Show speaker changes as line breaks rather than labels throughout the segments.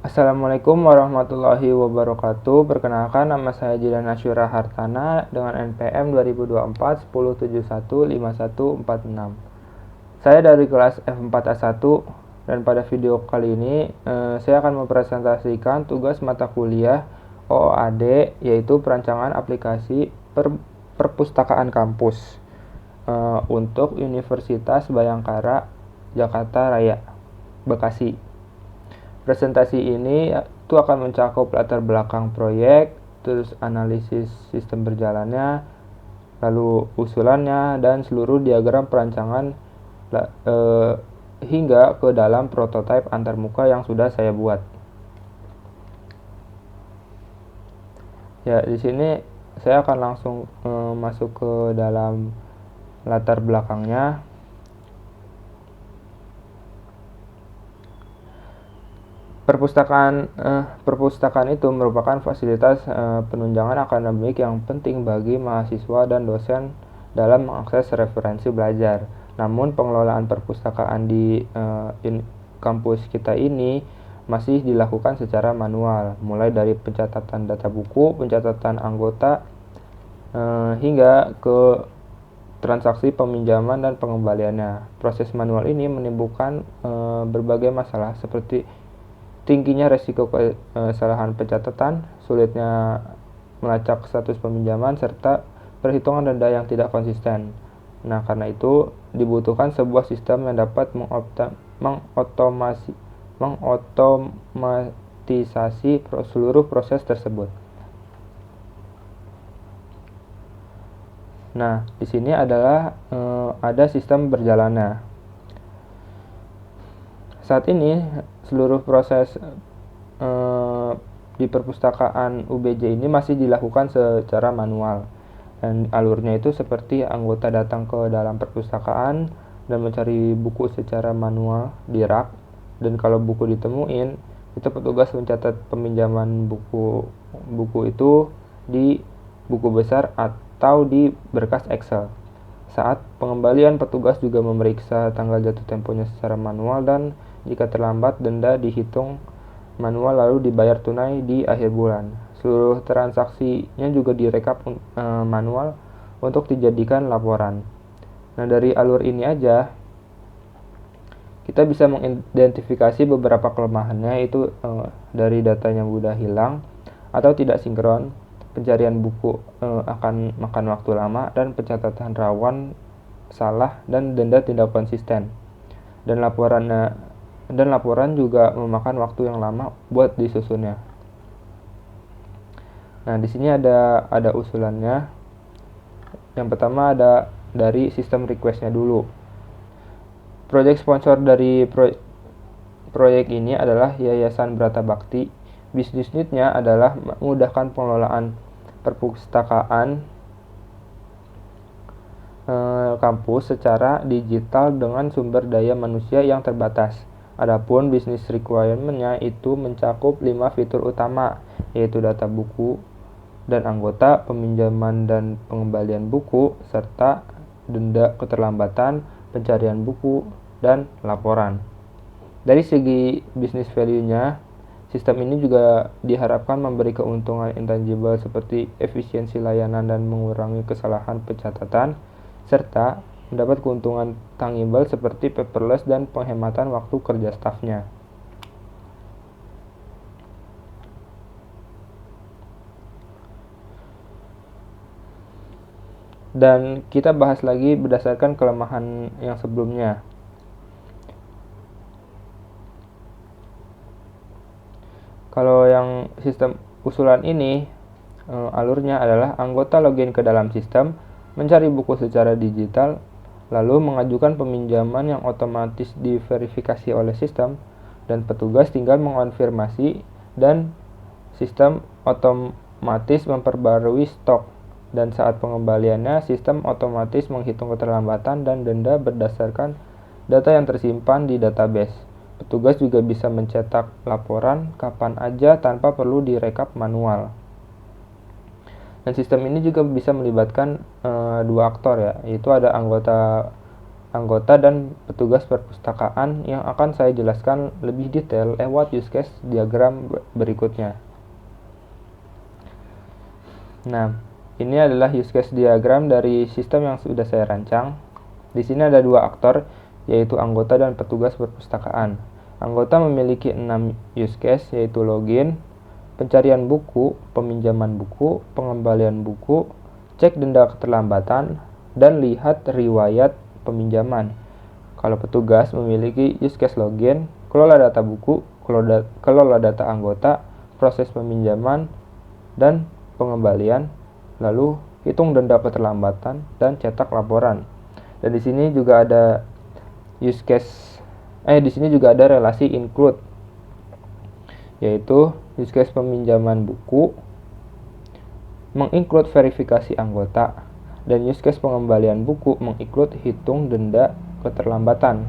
Assalamualaikum warahmatullahi wabarakatuh. Perkenalkan, nama saya Jidan Asyura Hartana dengan NPM 2024 10715146. Saya dari kelas F4A1 dan pada video kali ini saya akan mempresentasikan tugas mata kuliah OOAD, yaitu perancangan aplikasi perpustakaan kampus untuk Universitas Bhayangkara Jakarta Raya, Bekasi. Presentasi ini itu akan mencakup latar belakang proyek, terus analisis sistem berjalannya, lalu usulannya, dan seluruh diagram perancangan hingga ke dalam prototipe antarmuka yang sudah saya buat. Ya, di sini saya akan langsung masuk ke dalam latar belakangnya. Perpustakaan itu merupakan fasilitas penunjangan akademik yang penting bagi mahasiswa dan dosen dalam mengakses referensi belajar. Namun pengelolaan perpustakaan di kampus kita ini masih dilakukan secara manual, mulai dari pencatatan data buku, pencatatan anggota, hingga ke transaksi peminjaman dan pengembaliannya. Proses manual ini menimbulkan berbagai masalah seperti tingginya resiko kesalahan pencatatan, sulitnya melacak status peminjaman, serta perhitungan denda yang tidak konsisten. Nah, karena itu dibutuhkan sebuah sistem yang dapat mengotomatisasi seluruh proses tersebut. Nah, di sini adalah ada sistem berjalannya. Saat ini seluruh proses di perpustakaan UBJ ini masih dilakukan secara manual, dan alurnya itu seperti anggota datang ke dalam perpustakaan dan mencari buku secara manual di rak, dan kalau buku ditemuin itu petugas mencatat peminjaman buku itu di buku besar atau di berkas Excel. Saat pengembalian, petugas juga memeriksa tanggal jatuh temponya secara manual, dan jika terlambat, denda dihitung manual lalu dibayar tunai di akhir bulan. Seluruh transaksinya juga direkap manual untuk dijadikan laporan. Nah, dari alur ini aja kita bisa mengidentifikasi beberapa kelemahannya, itu dari datanya mudah hilang atau tidak sinkron, pencarian buku akan makan waktu lama, dan pencatatan rawan salah dan denda tidak konsisten. Dan laporan juga memakan waktu yang lama buat disusunnya. Nah, di sini ada usulannya. Yang pertama ada dari sistem request-nya dulu. Proyek sponsor dari proyek ini adalah Yayasan Brata Bakti. Bisnis need-nya adalah memudahkan pengelolaan perpustakaan kampus secara digital dengan sumber daya manusia yang terbatas. Adapun bisnis requirement-nya itu mencakup 5 fitur utama, yaitu data buku dan anggota, peminjaman dan pengembalian buku, serta denda keterlambatan, pencarian buku, dan laporan. Dari segi bisnis value-nya, sistem ini juga diharapkan memberi keuntungan intangible seperti efisiensi layanan dan mengurangi kesalahan pencatatan, serta mendapat keuntungan tangible seperti paperless dan penghematan waktu kerja stafnya. Dan kita bahas lagi berdasarkan kelemahan yang sebelumnya. Kalau yang sistem usulan ini, alurnya adalah anggota login ke dalam sistem, mencari buku secara digital, lalu mengajukan peminjaman yang otomatis diverifikasi oleh sistem, dan petugas tinggal mengonfirmasi, dan sistem otomatis memperbarui stok, dan saat pengembaliannya sistem otomatis menghitung keterlambatan dan denda berdasarkan data yang tersimpan di database. Petugas juga bisa mencetak laporan kapan aja tanpa perlu direkap manual. Dan sistem ini juga bisa melibatkan 2 aktor, ya, yaitu ada anggota anggota dan petugas perpustakaan yang akan saya jelaskan lebih detail lewat use case diagram berikutnya. Nah, ini adalah use case diagram dari sistem yang sudah saya rancang. Di sini ada dua aktor, yaitu anggota dan petugas perpustakaan. Anggota memiliki 6 use case, yaitu login, pencarian buku, peminjaman buku, pengembalian buku, cek denda keterlambatan, dan lihat riwayat peminjaman. Kalau petugas memiliki use case login, kelola data buku, kelola data anggota, proses peminjaman dan pengembalian, lalu hitung denda keterlambatan dan cetak laporan. Dan di sini juga ada di sini juga ada relasi include, yaitu use case peminjaman buku menginclude verifikasi anggota, dan use case pengembalian buku menginclude hitung denda keterlambatan.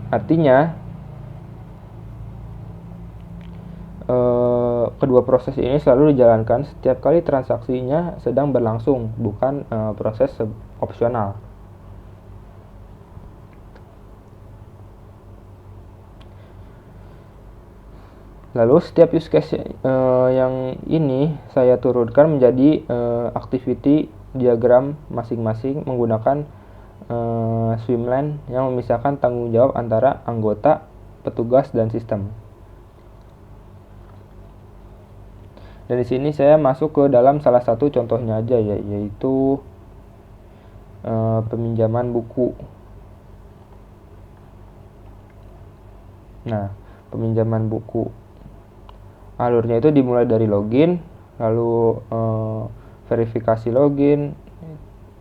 Artinya, kedua proses ini selalu dijalankan setiap kali transaksinya sedang berlangsung, bukan proses opsional. Lalu setiap use case yang ini saya turunkan menjadi activity diagram masing-masing menggunakan swimline yang memisahkan tanggung jawab antara anggota, petugas, dan sistem. Dan di sini saya masuk ke dalam salah satu contohnya aja, yaitu peminjaman buku. Nah, peminjaman buku, alurnya itu dimulai dari login, lalu verifikasi login,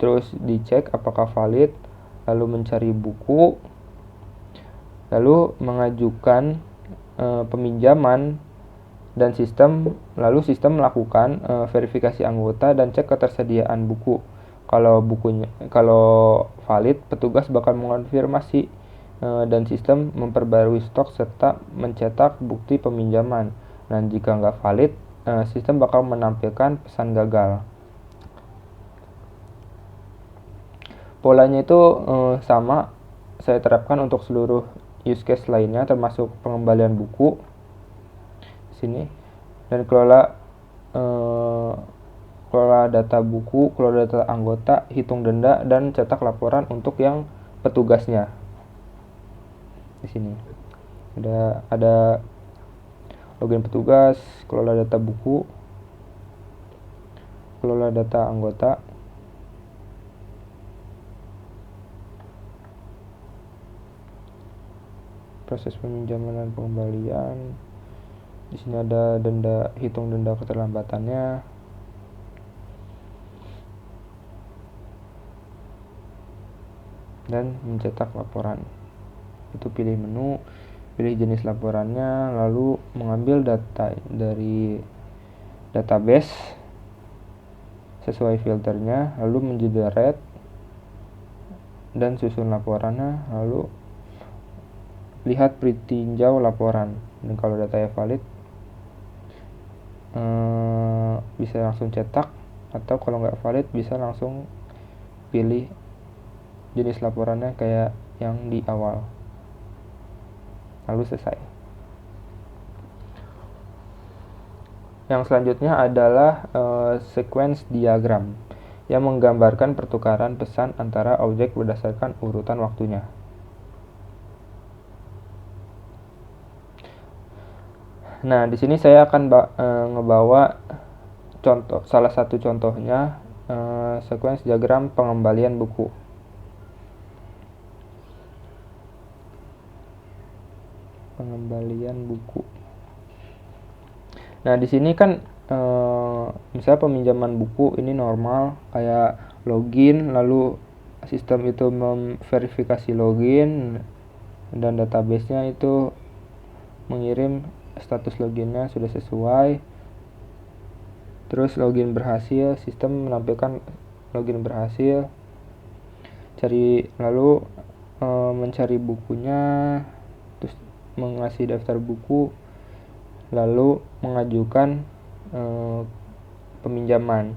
terus dicek apakah valid, lalu mencari buku, lalu mengajukan peminjaman, dan lalu sistem melakukan verifikasi anggota dan cek ketersediaan buku. Kalau valid, petugas bakal mengonfirmasi dan sistem memperbarui stok serta mencetak bukti peminjaman. Dan jika nggak valid, sistem bakal menampilkan pesan gagal. Polanya itu sama saya terapkan untuk seluruh use case lainnya, termasuk pengembalian buku sini, dan kelola data buku, kelola data anggota, hitung denda, dan cetak laporan untuk yang petugasnya. Di sini ada login petugas, kelola data buku, kelola data anggota, proses peminjaman dan pengembalian. Di sini ada hitung denda keterlambatannya. Dan mencetak laporan. Itu pilih menu, pilih jenis laporannya, lalu mengambil data dari database sesuai filternya, lalu menjederet dan susun laporannya, lalu lihat tinjau laporan. Dan kalau datanya valid, bisa langsung cetak, atau kalau nggak valid bisa langsung pilih jenis laporannya kayak yang di awal, lalu selesai. Yang selanjutnya adalah sequence diagram yang menggambarkan pertukaran pesan antara objek berdasarkan urutan waktunya. Nah, di sini saya akan ngebawa salah satu contohnya, sequence diagram pengembalian buku. Nah, di sini kan misalnya peminjaman buku ini normal, kayak login, lalu sistem itu memverifikasi login, dan database-nya itu mengirim status loginnya sudah sesuai. Terus login berhasil, sistem menampilkan login berhasil. Lalu mencari bukunya, terus mengasih daftar buku, lalu mengajukan peminjaman.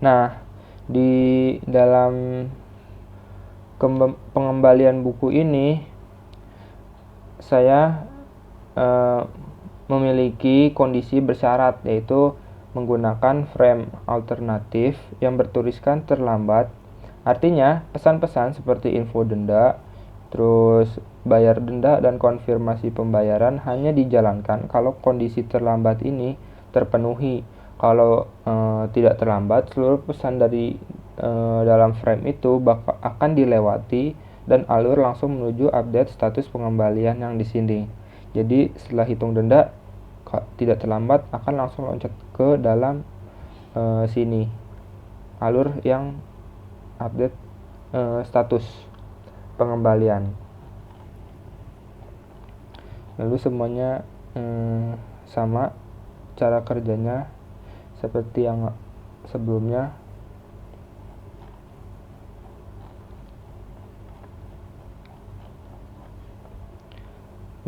Nah, Di dalam pengembalian buku ini saya memiliki kondisi bersyarat, yaitu menggunakan frame alternatif yang bertuliskan terlambat. Artinya pesan-pesan seperti info denda, terus bayar denda dan konfirmasi pembayaran hanya dijalankan kalau kondisi terlambat ini terpenuhi. Kalau tidak terlambat, seluruh pesan dari dalam frame itu akan dilewati dan alur langsung menuju update status pengembalian yang di sini. Jadi setelah hitung denda tidak terlambat akan langsung loncat ke dalam sini, alur yang update status pengembalian. Lalu semuanya sama cara kerjanya seperti yang sebelumnya.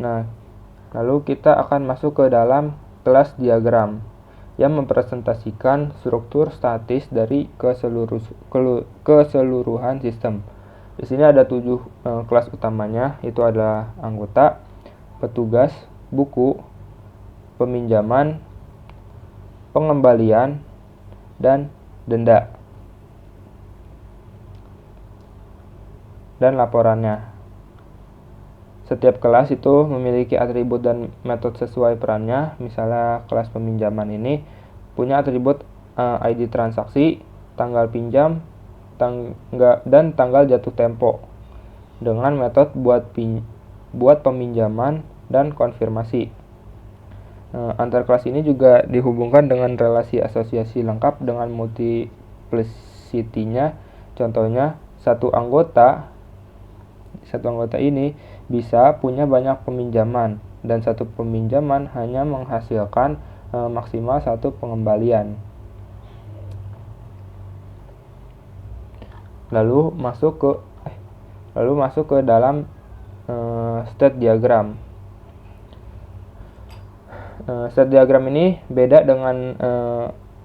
Nah, lalu kita akan masuk ke dalam kelas diagram yang mempresentasikan struktur statis dari keseluruhan sistem. Di sini ada 7 kelas utamanya, yaitu adalah anggota, petugas, buku, peminjaman, pengembalian, dan denda, dan laporannya. Setiap kelas itu memiliki atribut dan metode sesuai perannya. Misalnya kelas peminjaman ini punya atribut ID transaksi, tanggal pinjam, dan tanggal jatuh tempo, dengan metode buat peminjaman dan konfirmasi. Antar kelas ini juga dihubungkan dengan relasi asosiasi lengkap dengan multiplicity-nya. Contohnya, satu anggota ini bisa punya banyak peminjaman, dan satu peminjaman hanya menghasilkan maksimal satu pengembalian. Lalu masuk ke dalam state diagram. State diagram ini beda dengan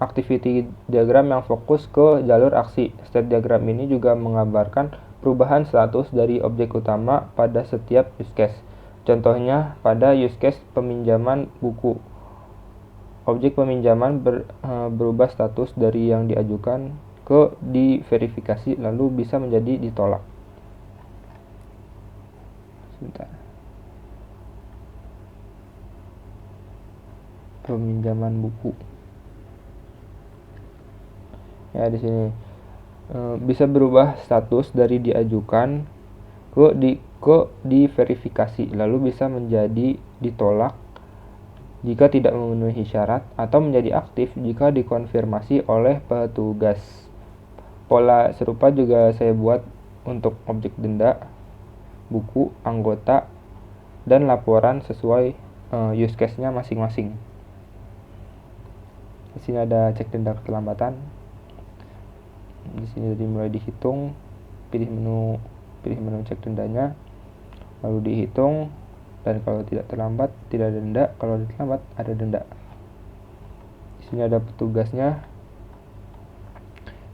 activity diagram yang fokus ke jalur aksi. State diagram ini juga menggambarkan perubahan status dari objek utama pada setiap use case. Contohnya pada use case peminjaman buku, objek peminjaman berubah status dari yang diajukan ke diverifikasi, lalu bisa menjadi ditolak. Sebentar. Peminjaman buku. Ya, di sini bisa berubah status dari diajukan ke diverifikasi, lalu bisa menjadi ditolak jika tidak memenuhi syarat, atau menjadi aktif jika dikonfirmasi oleh petugas. Pola serupa juga saya buat untuk objek denda, buku, anggota, dan laporan sesuai use case-nya masing-masing. Di sini ada cek denda keterlambatan. Di sini dimulai dihitung, pilih menu cek dendanya, lalu dihitung, dan kalau tidak terlambat tidak ada denda, kalau terlambat ada denda. Di sini ada petugasnya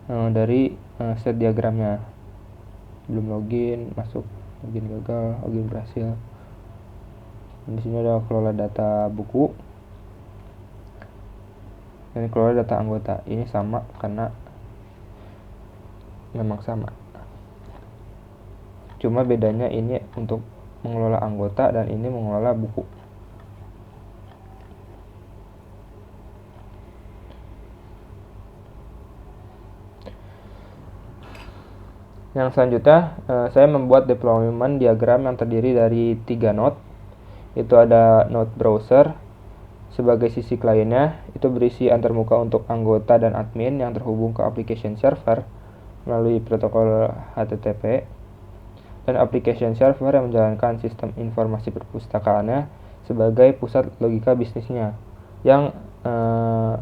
dari set diagramnya. Belum login, masuk, login gagal, login berhasil. Dan di sini ada kelola data buku dan kelola data anggota. Ini sama karena memang sama, cuma bedanya ini untuk mengelola anggota dan ini mengelola buku. Yang selanjutnya saya membuat deployment diagram yang terdiri dari 3 node. Itu ada node browser sebagai sisi kliennya, itu berisi antarmuka untuk anggota dan admin yang terhubung ke application server melalui protokol HTTP, dan application server yang menjalankan sistem informasi perpustakaannya sebagai pusat logika bisnisnya yang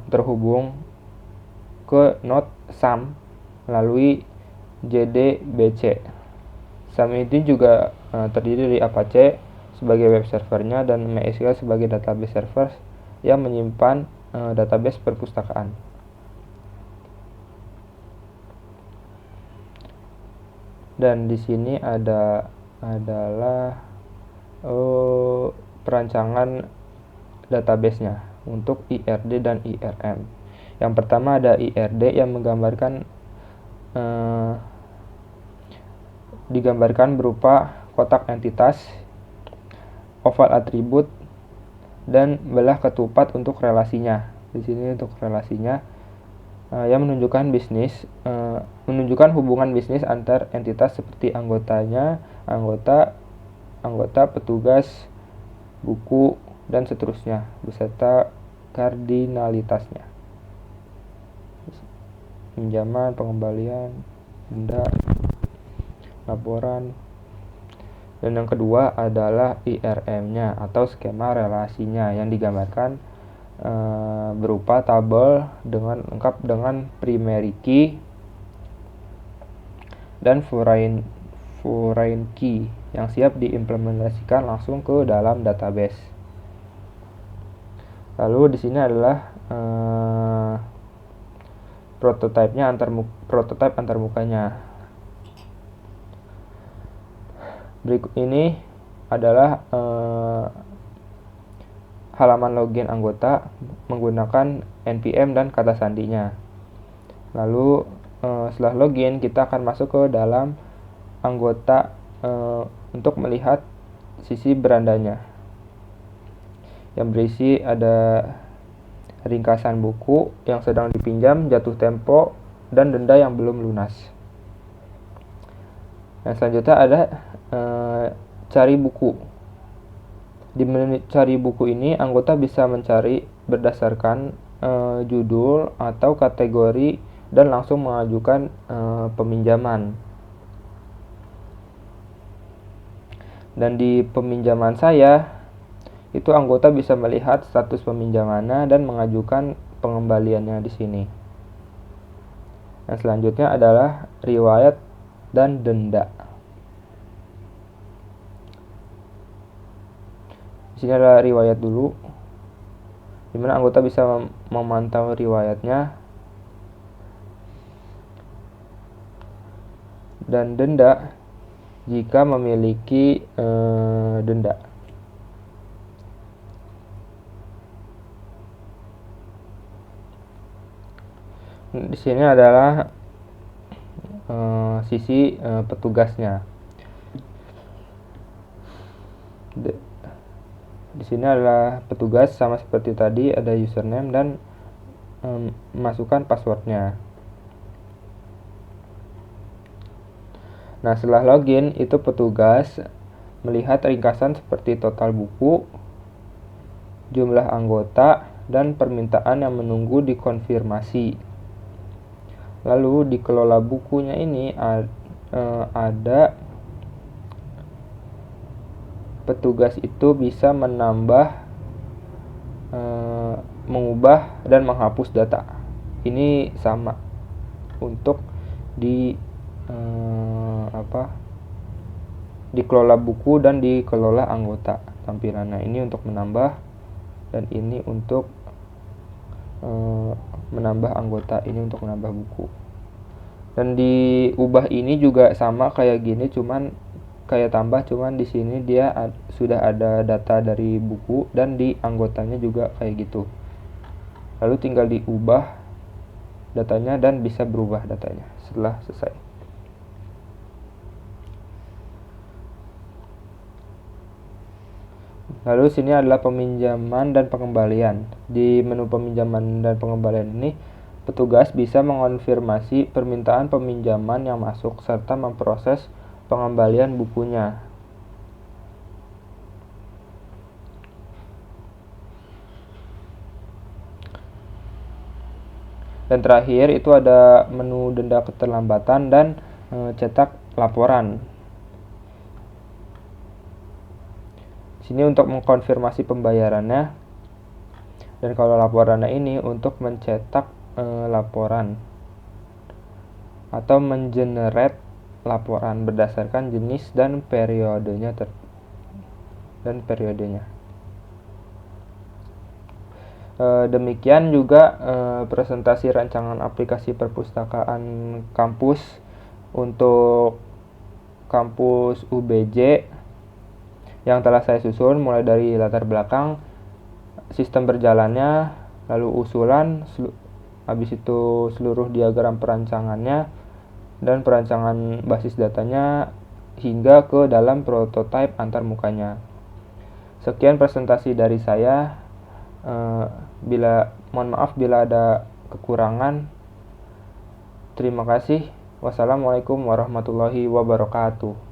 terhubung ke node SAM melalui JDBC. SAM ini juga terdiri dari Apache sebagai web servernya dan MySQL sebagai database server yang menyimpan database perpustakaan. Dan di sini adalah perancangan database-nya untuk IRD dan IRM. Yang pertama ada IRD yang digambarkan berupa kotak entitas, oval atribut, dan belah ketupat untuk relasinya. Di sini untuk relasinya yang menunjukkan hubungan bisnis antar entitas seperti anggota, petugas, buku, dan seterusnya beserta kardinalitasnya. Pinjaman, pengembalian, denda, laporan. Dan yang kedua adalah IRM-nya atau skema relasinya yang digambarkan berupa tabel lengkap dengan primary key dan foreign key yang siap diimplementasikan langsung ke dalam database. Lalu di sini adalah prototipe antarmukanya. Berikut ini adalah halaman login anggota menggunakan npm dan kata sandinya. Lalu setelah login kita akan masuk ke dalam anggota untuk melihat sisi berandanya yang berisi ada ringkasan buku yang sedang dipinjam, jatuh tempo, dan denda yang belum lunas. Yang selanjutnya ada cari buku. Di menu cari buku ini, anggota bisa mencari berdasarkan judul atau kategori dan langsung mengajukan peminjaman. Dan di peminjaman saya, itu anggota bisa melihat status peminjamannya dan mengajukan pengembaliannya di sini. Yang selanjutnya adalah riwayat dan denda. Di sini adalah riwayat dulu, di mana anggota bisa memantau riwayatnya. Dan denda jika memiliki denda. Di sini adalah sisi petugasnya. Di sini adalah petugas sama seperti tadi, ada username dan masukkan passwordnya. Nah, setelah login itu petugas melihat ringkasan seperti total buku, jumlah anggota, dan permintaan yang menunggu dikonfirmasi. Lalu di kelola bukunya ini ada petugas itu bisa menambah, mengubah, dan menghapus data. Ini sama untuk dikelola buku dan dikelola anggota tampilannya. Ini untuk menambah dan ini untuk menambah anggota, ini untuk menambah buku. Dan diubah ini juga sama kayak gini, cuman kayak tambah, cuman di sini dia sudah ada data dari buku dan di anggotanya juga kayak gitu. Lalu tinggal diubah datanya dan bisa berubah datanya setelah selesai. Lalu sini adalah peminjaman dan pengembalian. Di menu peminjaman dan pengembalian ini, petugas bisa mengonfirmasi permintaan peminjaman yang masuk serta memproses pengembalian bukunya. Dan terakhir itu ada menu denda keterlambatan dan cetak laporan. Sini untuk mengkonfirmasi pembayarannya, dan kalau laporannya ini untuk mencetak laporan atau mengenerate laporan berdasarkan jenis dan periodenya demikian juga presentasi rancangan aplikasi perpustakaan kampus untuk kampus UBJ yang telah saya susun, mulai dari latar belakang, sistem berjalannya, lalu usulan, habis itu seluruh diagram perancangannya, dan perancangan basis datanya, hingga ke dalam prototipe antarmukanya. Sekian presentasi dari saya. Mohon maaf bila ada kekurangan. Terima kasih. Wassalamualaikum warahmatullahi wabarakatuh.